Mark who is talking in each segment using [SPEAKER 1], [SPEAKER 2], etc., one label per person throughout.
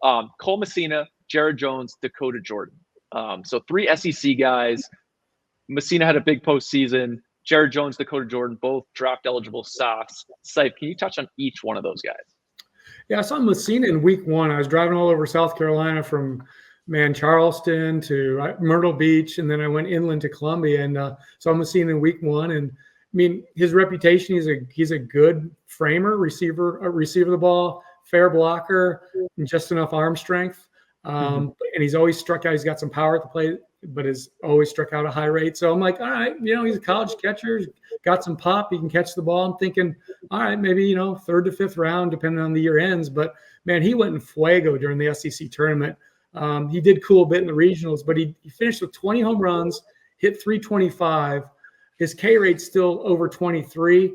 [SPEAKER 1] Cole Messina, Jared Jones, Dakota Jordan. So 3 SEC guys. Messina had a big postseason. Jared Jones, Dakota Jordan, both draft eligible softs. Sipe, can you touch on each one of those guys?
[SPEAKER 2] Yeah, I saw Messina in week 1. I was driving all over South Carolina from Charleston to Myrtle Beach, and then I went inland to Columbia, and saw Messina in week 1. And I mean, his reputation, he's a good framer, receiver the ball, fair blocker, and just enough arm strength. And he's always struck out. He's got some power at the plate, but has always struck out a high rate. So I'm like, all right, he's a college catcher, got some pop, he can catch the ball. I'm thinking, all right, maybe, 3rd to 5th round, depending on the year ends. But man, he went in fuego during the SEC tournament. He did cool a bit in the regionals, but he finished with 20 home runs, hit 325. His K rate's still over 23.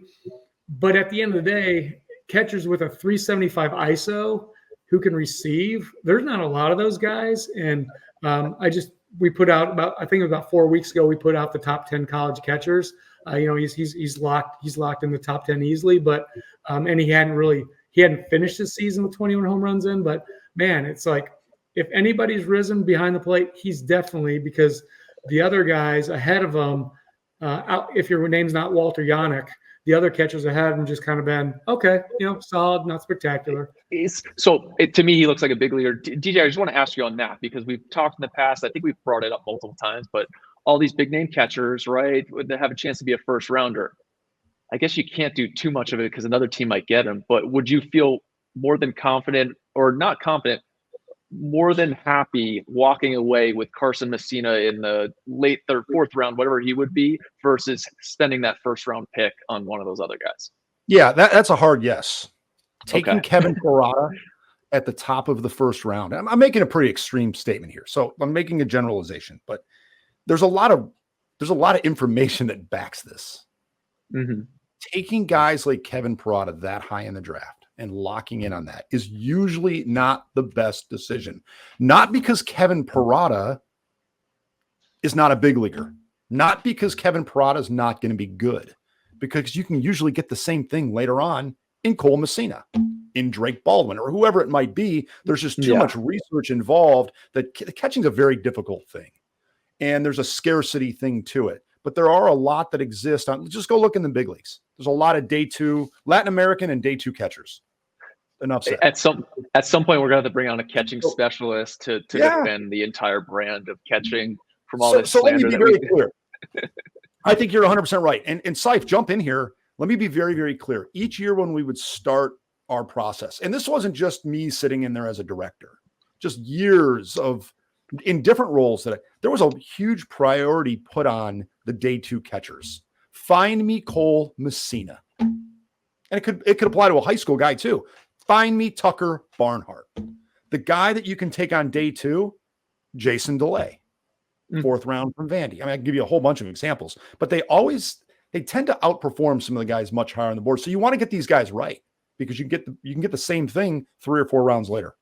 [SPEAKER 2] But at the end of the day, catchers with a 375 ISO who can receive, there's not a lot of those guys. And we put out about 4 weeks ago, we put out the top 10 college catchers. He's locked in the top 10 easily, but and he hadn't finished his season with 21 home runs in. But man, it's like, if anybody's risen behind the plate, he's definitely, because the other guys ahead of him, if your name's not Walter Yannick, the other catchers ahead of him just kind of been, okay, solid, not spectacular.
[SPEAKER 1] To me, he looks like a big leaguer. DJ, I just want to ask you on that, because we've talked in the past, I think we've brought it up multiple times, but all these big name catchers, right, that have a chance to be a first rounder, I guess you can't do too much of it because another team might get him. But would you feel more than confident, or not confident, more than happy walking away with Carson Messina in the late 3rd, 4th round, whatever he would be, versus spending that 1st round pick on one of those other guys?
[SPEAKER 3] Yeah, that's a hard yes. Taking Kevin Parada at the top of the 1st round. I'm making a pretty extreme statement here, so I'm making a generalization, but there's a lot of information that backs this. Taking guys like Kevin Parada that high in the draft and locking in on that is usually not the best decision. Not because Kevin Parada is not a big leaguer, not because Kevin Parada is not going to be good, because you can usually get the same thing later on in Cole Messina, in Drake Baldwin, or whoever it might be. There's just too much research involved. That catching is a very difficult thing, and there's a scarcity thing to it. But there are a lot that exist just go look in the big leagues. There's a lot of day 2 Latin American and day 2 catchers. Enough said.
[SPEAKER 1] At some point, we're going to have to bring on a catching specialist to defend the entire brand of catching from all this slander.
[SPEAKER 3] So let me be very clear. I think you're 100% right. And Sife, jump in here. Let me be very, very clear. Each year when we would start our process, and this wasn't just me sitting in there as a director, just years in different roles, there was a huge priority put on the day 2 catchers. Find me Cole Messina. And it could apply to a high school guy too. Find me Tucker Barnhart. The guy that you can take on day 2, Jason DeLay, 4th round from Vandy. I mean, I can give you a whole bunch of examples, but they tend to outperform some of the guys much higher on the board. So you want to get these guys right, because you can get the same thing 3 or 4 rounds later.